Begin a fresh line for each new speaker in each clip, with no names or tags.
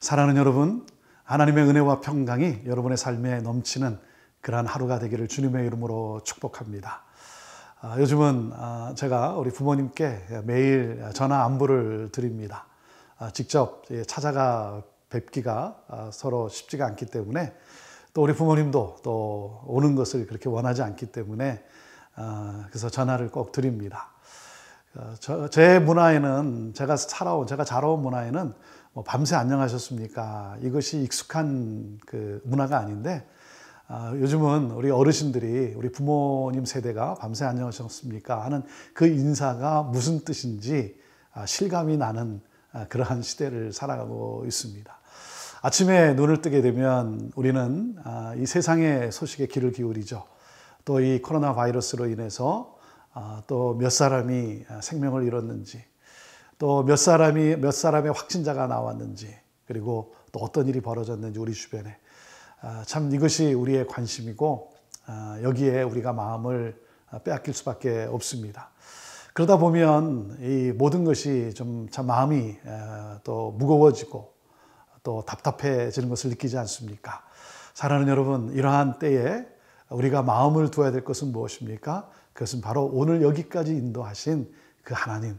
사랑하는 여러분, 하나님의 은혜와 평강이 여러분의 삶에 넘치는 그러한 하루가 되기를 주님의 이름으로 축복합니다. 요즘은 제가 우리 부모님께 매일 전화 안부를 드립니다. 직접 찾아가 뵙기가 서로 쉽지가 않기 때문에, 또 우리 부모님도 또 오는 것을 그렇게 원하지 않기 때문에 그래서 전화를 꼭 드립니다. 제 문화에는, 제가 자라온 문화에는 밤새 안녕하셨습니까? 이것이 익숙한 그 문화가 아닌데, 요즘은 우리 어르신들이, 우리 부모님 세대가 밤새 안녕하셨습니까? 하는 그 인사가 무슨 뜻인지 실감이 나는 그러한 시대를 살아가고 있습니다. 아침에 눈을 뜨게 되면 우리는 이 세상의 소식에 귀를 기울이죠. 또 이 코로나 바이러스로 인해서 또 몇 사람이 생명을 잃었는지, 또 몇 사람의 확진자가 나왔는지, 그리고 또 어떤 일이 벌어졌는지 우리 주변에, 참 이것이 우리의 관심이고 여기에 우리가 마음을 빼앗길 수밖에 없습니다. 그러다 보면 이 모든 것이 좀 참 마음이 또 무거워지고 또 답답해지는 것을 느끼지 않습니까? 사랑하는 여러분, 이러한 때에 우리가 마음을 두어야 될 것은 무엇입니까? 그것은 바로 오늘 여기까지 인도하신 그 하나님,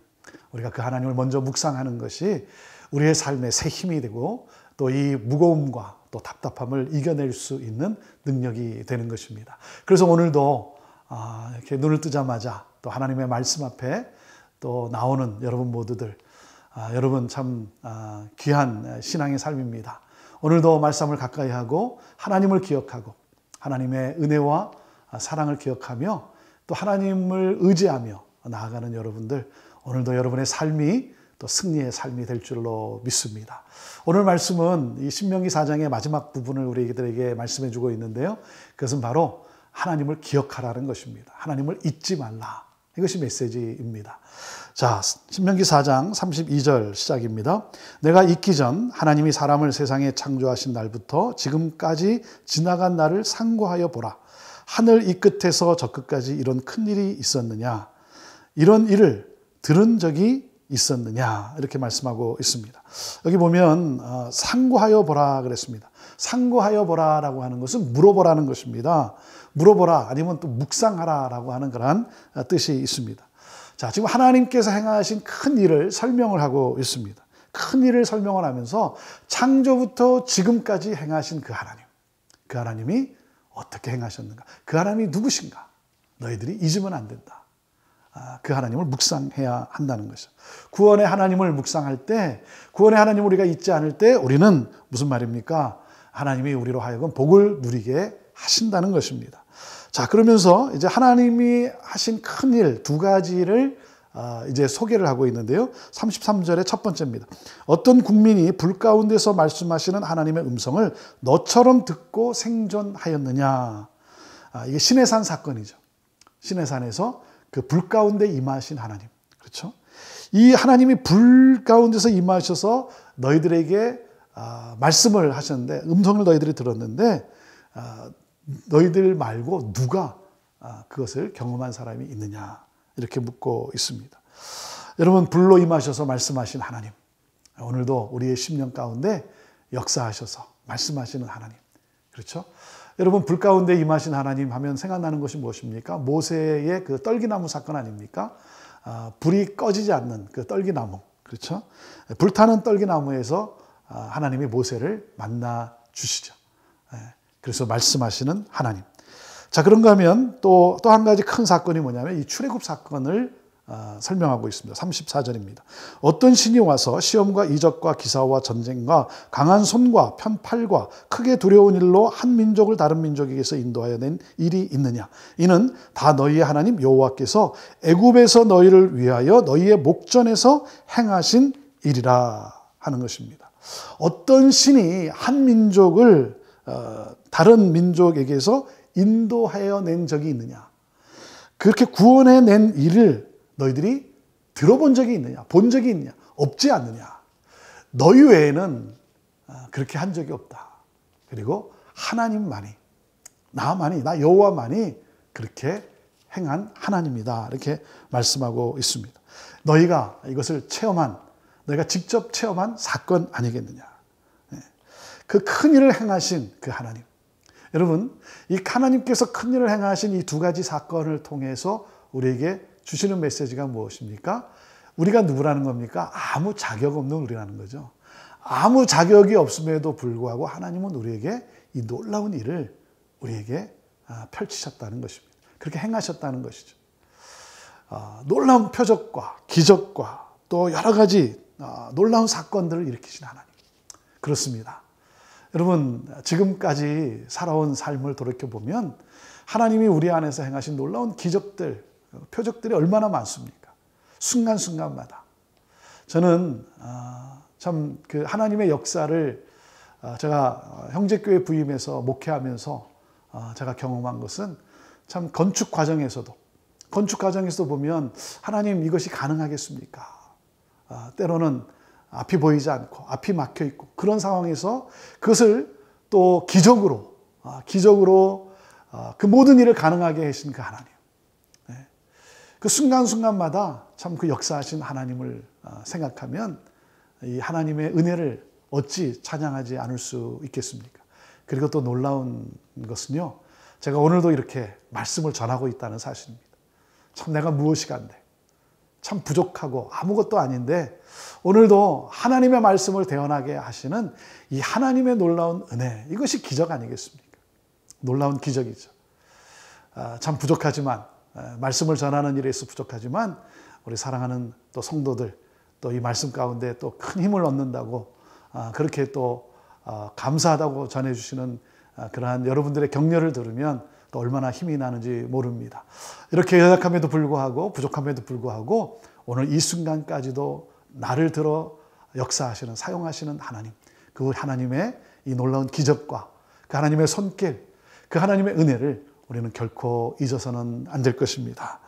우리가 그 하나님을 먼저 묵상하는 것이 우리의 삶에 새 힘이 되고, 또 이 무거움과 또 답답함을 이겨낼 수 있는 능력이 되는 것입니다. 그래서 오늘도 이렇게 눈을 뜨자마자 또 하나님의 말씀 앞에 또 나오는 여러분 모두들, 여러분 참 귀한 신앙의 삶입니다. 오늘도 말씀을 가까이 하고 하나님을 기억하고 하나님의 은혜와 사랑을 기억하며 또 하나님을 의지하며 나아가는 여러분들, 오늘도 여러분의 삶이 또 승리의 삶이 될 줄로 믿습니다. 오늘 말씀은 이 신명기 4장의 마지막 부분을 우리들에게 말씀해 주고 있는데요. 그것은 바로 하나님을 기억하라는 것입니다. 하나님을 잊지 말라. 이것이 메시지입니다. 자, 신명기 4장 32절 시작입니다. 내가 있기 전 하나님이 사람을 세상에 창조하신 날부터 지금까지 지나간 날을 상고하여 보라. 하늘 이 끝에서 저 끝까지 이런 큰 일이 있었느냐? 이런 일을 들은 적이 있었느냐? 이렇게 말씀하고 있습니다. 여기 보면 상고하여 보라 그랬습니다. 상고하여 보라라고 하는 것은 물어보라는 것입니다. 물어보라, 아니면 또 묵상하라라고 하는 그러한 뜻이 있습니다. 자, 지금 하나님께서 행하신 큰 일을 설명을 하고 있습니다. 큰 일을 설명을 하면서 창조부터 지금까지 행하신 그 하나님, 그 하나님이 어떻게 행하셨는가, 그 하나님이 누구신가, 너희들이 잊으면 안 된다. 그 하나님을 묵상해야 한다는 것이죠. 구원의 하나님을 묵상할 때, 구원의 하나님을 우리가 잊지 않을 때 우리는 무슨 말입니까? 하나님이 우리로 하여금 복을 누리게 하신다는 것입니다. 자, 그러면서 이제 하나님이 하신 큰 일 두 가지를 이제 소개를 하고 있는데요. 33절의 첫 번째입니다. 어떤 국민이 불 가운데서 말씀하시는 하나님의 음성을 너처럼 듣고 생존하였느냐. 이게 시내산 사건이죠. 시내산에서 그 불 가운데 임하신 하나님. 그렇죠? 이 하나님이 불 가운데서 임하셔서 너희들에게 말씀을 하셨는데, 음성을 너희들이 들었는데, 너희들 말고 누가 그것을 경험한 사람이 있느냐, 이렇게 묻고 있습니다. 여러분, 불로 임하셔서 말씀하신 하나님, 오늘도 우리의 심령 가운데 역사하셔서 말씀하시는 하나님, 그렇죠? 여러분, 불 가운데 임하신 하나님 하면 생각나는 것이 무엇입니까? 모세의 그 떨기나무 사건 아닙니까? 불이 꺼지지 않는 그 떨기나무, 그렇죠? 불타는 떨기나무에서 하나님이 모세를 만나 주시죠. 그래서 말씀하시는 하나님. 자, 그런가 하면 또 한 가지 큰 사건이 뭐냐면 이 출애굽 사건을 설명하고 있습니다. 34절입니다. 어떤 신이 와서 시험과 이적과 기사와 전쟁과 강한 손과 편팔과 크게 두려운 일로 한 민족을 다른 민족에게서 인도하여 낸 일이 있느냐? 이는 다 너희의 하나님 여호와께서 애굽에서 너희를 위하여 너희의 목전에서 행하신 일이라 하는 것입니다. 어떤 신이 한 민족을 다른 민족에게서 인도하여 낸 적이 있느냐? 그렇게 구원해 낸 일을 너희들이 들어본 적이 있느냐? 본 적이 있느냐? 없지 않느냐? 너희 외에는 그렇게 한 적이 없다. 그리고 하나님만이, 나 여호와만이 그렇게 행한 하나님이다. 이렇게 말씀하고 있습니다. 너희가 이것을 너희가 직접 체험한 사건 아니겠느냐? 그 큰 일을 행하신 그 하나님. 여러분, 이 하나님께서 큰 일을 행하신 이 두 가지 사건을 통해서 우리에게 주시는 메시지가 무엇입니까? 우리가 누구라는 겁니까? 아무 자격 없는 우리라는 거죠. 아무 자격이 없음에도 불구하고 하나님은 우리에게 이 놀라운 일을 우리에게 펼치셨다는 것입니다. 그렇게 행하셨다는 것이죠. 놀라운 표적과 기적과 또 여러 가지 놀라운 사건들을 일으키신 하나님. 그렇습니다. 여러분, 지금까지 살아온 삶을 돌이켜보면 하나님이 우리 안에서 행하신 놀라운 기적들, 표적들이 얼마나 많습니까? 순간순간마다. 저는 참 그 하나님의 역사를 제가 형제교회 부임해서 목회하면서 제가 경험한 것은 참 건축 과정에서도 보면 하나님 이것이 가능하겠습니까? 때로는 앞이 보이지 않고 앞이 막혀 있고 그런 상황에서 그것을 또 기적으로 그 모든 일을 가능하게 하신 그 하나님. 그 순간순간마다 참 그 역사하신 하나님을 생각하면 이 하나님의 은혜를 어찌 찬양하지 않을 수 있겠습니까? 그리고 또 놀라운 것은요, 제가 오늘도 이렇게 말씀을 전하고 있다는 사실입니다. 참 내가 무엇이 간데, 참 부족하고 아무것도 아닌데 오늘도 하나님의 말씀을 대언하게 하시는 이 하나님의 놀라운 은혜, 이것이 기적 아니겠습니까? 놀라운 기적이죠. 참 부족하지만, 말씀을 전하는 일에 있어 부족하지만 우리 사랑하는 또 성도들, 또 이 말씀 가운데 또 큰 힘을 얻는다고 그렇게 또 감사하다고 전해주시는 그러한 여러분들의 격려를 들으면 또 얼마나 힘이 나는지 모릅니다. 이렇게 연약함에도 불구하고 부족함에도 불구하고 오늘 이 순간까지도 나를 들어 역사하시는, 사용하시는 하나님, 그 하나님의 이 놀라운 기적과 그 하나님의 손길, 그 하나님의 은혜를 우리는 결코 잊어서는 안 될 것입니다.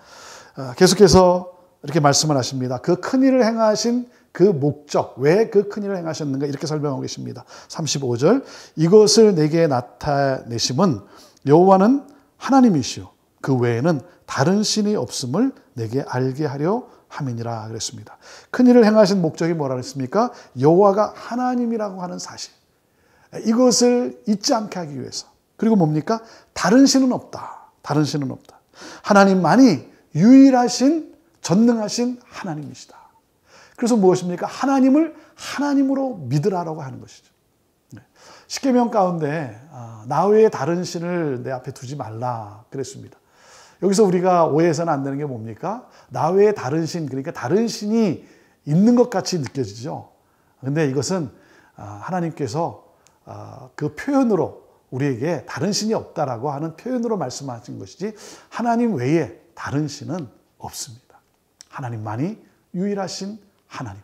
계속해서 이렇게 말씀을 하십니다. 그 큰 일을 행하신 그 목적, 왜 그 큰 일을 행하셨는가 이렇게 설명하고 계십니다. 35절, 이것을 내게 나타내심은 여호와는 하나님이시요 그 외에는 다른 신이 없음을 내게 알게 하려 함이니라 그랬습니다. 큰 일을 행하신 목적이 뭐라 그랬습니까? 여호와가 하나님이라고 하는 사실, 이것을 잊지 않게 하기 위해서. 그리고 뭡니까? 다른 신은 없다. 다른 신은 없다. 하나님만이 유일하신 전능하신 하나님이시다. 그래서 무엇입니까? 하나님을 하나님으로 믿으라라고 하는 것이죠. 십계명 가운데 나 외에 다른 신을 내 앞에 두지 말라 그랬습니다. 여기서 우리가 오해해서는 안 되는 게 뭡니까? 나 외에 다른 신, 그러니까 다른 신이 있는 것 같이 느껴지죠. 그런데 이것은 하나님께서 그 표현으로 우리에게 다른 신이 없다라고 하는 표현으로 말씀하신 것이지 하나님 외에 다른 신은 없습니다. 하나님만이 유일하신 하나님.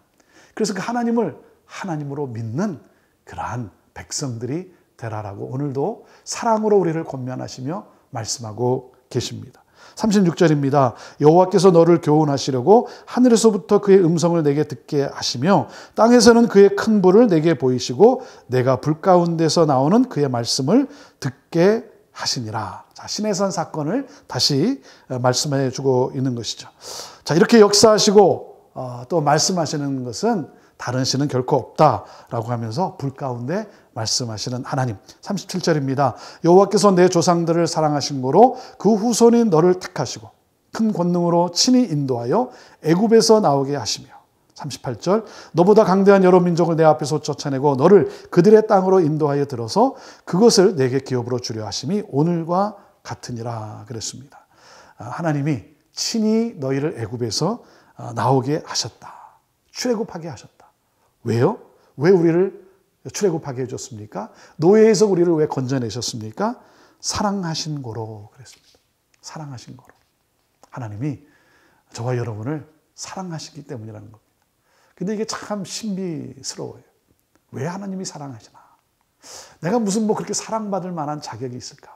그래서 그 하나님을 하나님으로 믿는 그러한 백성들이 되라라고 오늘도 사랑으로 우리를 권면하시며 말씀하고 계십니다. 36절입니다. 여호와께서 너를 교훈하시려고 하늘에서부터 그의 음성을 내게 듣게 하시며 땅에서는 그의 큰 불을 내게 보이시고 내가 불 가운데서 나오는 그의 말씀을 듣게 하시니라. 자, 시내산 사건을 다시 말씀해 주고 있는 것이죠. 자, 이렇게 역사하시고 또 말씀하시는 것은 다른 신은 결코 없다라고 하면서 불 가운데 말씀하시는 하나님. 37절입니다. 여호와께서 내 조상들을 사랑하신 고로 그 후손인 너를 택하시고 큰 권능으로 친히 인도하여 애굽에서 나오게 하시며 38절 너보다 강대한 여러 민족을 내 앞에서 쫓아내고 너를 그들의 땅으로 인도하여 들어서 그것을 내게 기업으로 주려 하심이 오늘과 같으니라 그랬습니다. 하나님이 친히 너희를 애굽에서 나오게 하셨다. 출애굽하게 하셨다. 왜요? 왜 우리를 출애굽하게 해줬습니까? 노예에서 우리를 왜 건져내셨습니까? 사랑하신 고로 그랬습니다. 사랑하신 고로. 하나님이 저와 여러분을 사랑하시기 때문이라는 겁니다. 근데 이게 참 신비스러워요. 왜 하나님이 사랑하시나? 내가 무슨 그렇게 사랑받을 만한 자격이 있을까?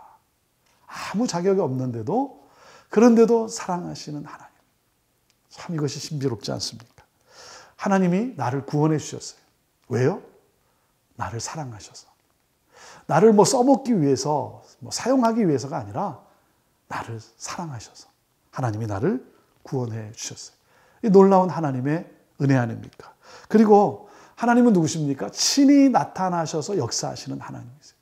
아무 자격이 없는데도 그런데도 사랑하시는 하나님. 참 이것이 신비롭지 않습니까? 하나님이 나를 구원해 주셨어요. 왜요? 나를 사랑하셔서. 나를 써먹기 위해서, 사용하기 위해서가 아니라 나를 사랑하셔서 하나님이 나를 구원해 주셨어요. 이 놀라운 하나님의 은혜 아닙니까? 그리고 하나님은 누구십니까? 친히 나타나셔서 역사하시는 하나님이세요.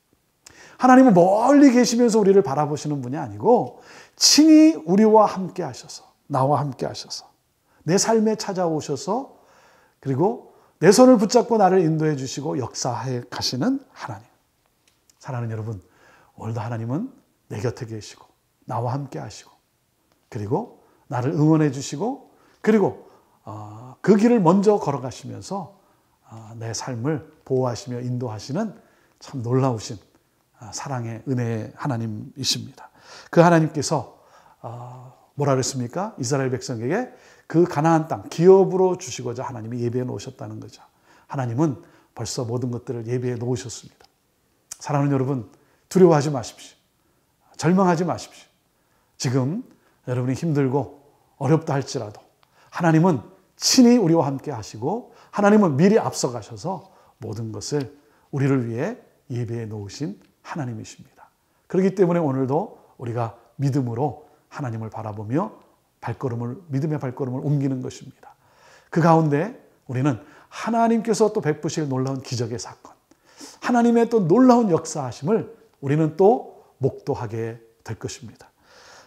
하나님은 멀리 계시면서 우리를 바라보시는 분이 아니고 친히 우리와 함께 하셔서, 나와 함께 하셔서, 내 삶에 찾아오셔서, 그리고 내 손을 붙잡고 나를 인도해 주시고 역사해 가시는 하나님. 사랑하는 여러분, 오늘도 하나님은 내 곁에 계시고 나와 함께 하시고, 그리고 나를 응원해 주시고, 그리고 그 길을 먼저 걸어가시면서 내 삶을 보호하시며 인도하시는 참 놀라우신 사랑의 은혜의 하나님이십니다. 그 하나님께서 뭐라 그랬습니까? 이스라엘 백성에게 그 가나안 땅 기업으로 주시고자 하나님이 예배해 놓으셨다는 거죠. 하나님은 벌써 모든 것들을 예배해 놓으셨습니다. 사랑하는 여러분, 두려워하지 마십시오. 절망하지 마십시오. 지금 여러분이 힘들고 어렵다 할지라도 하나님은 친히 우리와 함께 하시고, 하나님은 미리 앞서가셔서 모든 것을 우리를 위해 예배해 놓으신 하나님이십니다. 그렇기 때문에 오늘도 우리가 믿음으로 하나님을 바라보며 믿음의 발걸음을 옮기는 것입니다. 그 가운데 우리는 하나님께서 또 베푸실 놀라운 기적의 사건, 하나님의 또 놀라운 역사하심을 우리는 또 목도하게 될 것입니다.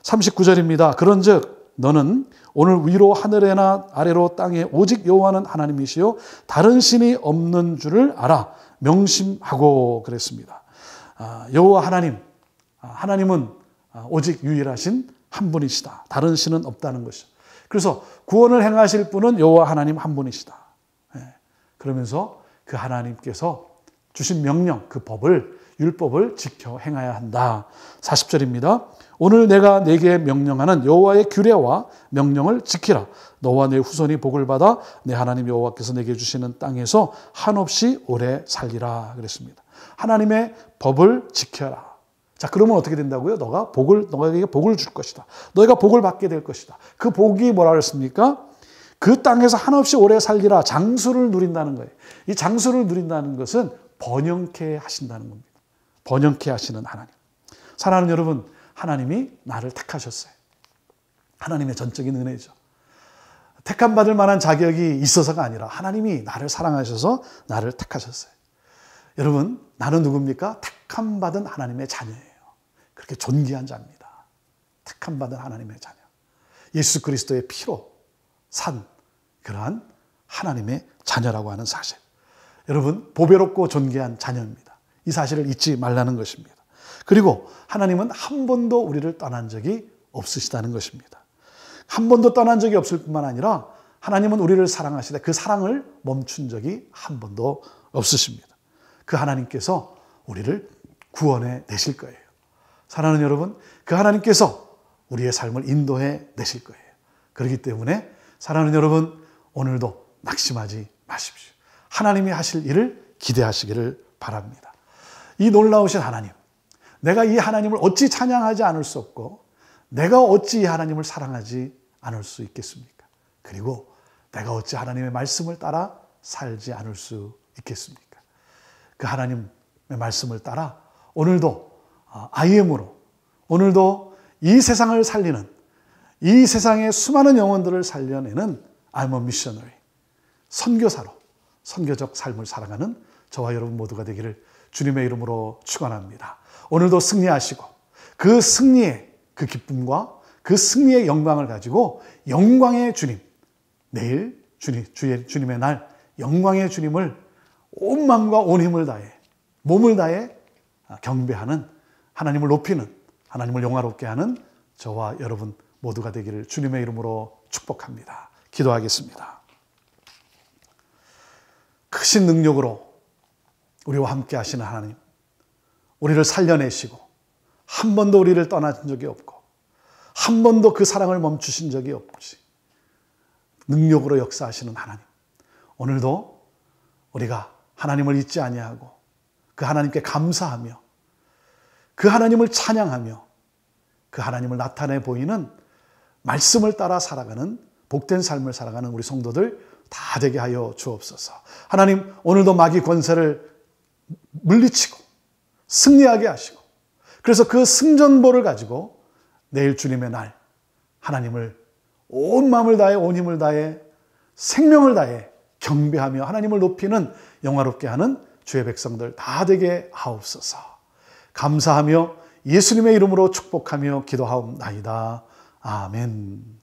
39절입니다. 그런즉 너는 오늘 위로 하늘에나 아래로 땅에 오직 여호와는 하나님이시요 다른 신이 없는 줄을 알아 명심하고 그랬습니다. 여호와 하나님은 오직 유일하신 한 분이시다. 다른 신은 없다는 것이죠. 그래서 구원을 행하실 분은 여호와 하나님 한 분이시다. 그러면서 그 하나님께서 주신 명령, 그 율법을 지켜 행해야 한다. 40절입니다. 오늘 내가 내게 명령하는 여호와의 규례와 명령을 지키라. 너와 내 후손이 복을 받아 내 하나님 여호와께서 내게 주시는 땅에서 한없이 오래 살리라 그랬습니다. 하나님의 법을 지켜라. 자, 그러면 어떻게 된다고요? 너에게 복을 줄 것이다. 너희가 복을 받게 될 것이다. 그 복이 뭐라 그랬습니까? 그 땅에서 한없이 오래 살리라. 장수를 누린다는 거예요. 이 장수를 누린다는 것은 번영케 하신다는 겁니다. 번영케 하시는 하나님. 사랑하는 여러분, 하나님이 나를 택하셨어요. 하나님의 전적인 은혜죠. 택함 받을 만한 자격이 있어서가 아니라 하나님이 나를 사랑하셔서 나를 택하셨어요. 여러분, 나는 누굽니까? 택함 받은 하나님의 자녀예요. 그렇게 존귀한 자입니다. 택함 받은 하나님의 자녀. 예수 그리스도의 피로 산 그러한 하나님의 자녀라고 하는 사실. 여러분, 보배롭고 존귀한 자녀입니다. 이 사실을 잊지 말라는 것입니다. 그리고 하나님은 한 번도 우리를 떠난 적이 없으시다는 것입니다. 한 번도 떠난 적이 없을 뿐만 아니라 하나님은 우리를 사랑하시되 그 사랑을 멈춘 적이 한 번도 없으십니다. 그 하나님께서 우리를 구원해 내실 거예요. 사랑하는 여러분, 그 하나님께서 우리의 삶을 인도해 내실 거예요. 그렇기 때문에 사랑하는 여러분, 오늘도 낙심하지 마십시오. 하나님이 하실 일을 기대하시기를 바랍니다. 이 놀라우신 하나님, 내가 이 하나님을 어찌 찬양하지 않을 수 없고 내가 어찌 이 하나님을 사랑하지 않을 수 있겠습니까? 그리고 내가 어찌 하나님의 말씀을 따라 살지 않을 수 있겠습니까? 그 하나님의 말씀을 따라 오늘도 IM으로, 오늘도 이 세상을 살리는, 이 세상의 수많은 영혼들을 살려내는 I'm a missionary, 선교사로 선교적 삶을 살아가는 저와 여러분 모두가 되기를 주님의 이름으로 축원합니다. 오늘도 승리하시고 그 승리의 그 기쁨과 그 승리의 영광을 가지고 영광의 주님, 내일 주님의 날 영광의 주님을 온 마음과 온 힘을 다해, 몸을 다해 경배하는, 하나님을 높이는, 하나님을 영화롭게 하는 저와 여러분 모두가 되기를 주님의 이름으로 축복합니다. 기도하겠습니다. 크신 능력으로 우리와 함께 하시는 하나님, 우리를 살려내시고 한 번도 우리를 떠나신 적이 없고 한 번도 그 사랑을 멈추신 적이 없이 능력으로 역사하시는 하나님, 오늘도 우리가 하나님을 잊지 아니하고 그 하나님께 감사하며 그 하나님을 찬양하며 그 하나님을 나타내 보이는 말씀을 따라 살아가는 복된 삶을 살아가는 우리 성도들 다 되게 하여 주옵소서. 하나님, 오늘도 마귀 권세를 물리치고 승리하게 하시고, 그래서 그 승전보를 가지고 내일 주님의 날 하나님을 온 마음을 다해, 온 힘을 다해, 생명을 다해 경배하며 하나님을 높이는 영화롭게 하는 주의 백성들 다 되게 하옵소서. 감사하며 예수님의 이름으로 축복하며 기도하옵나이다. 아멘.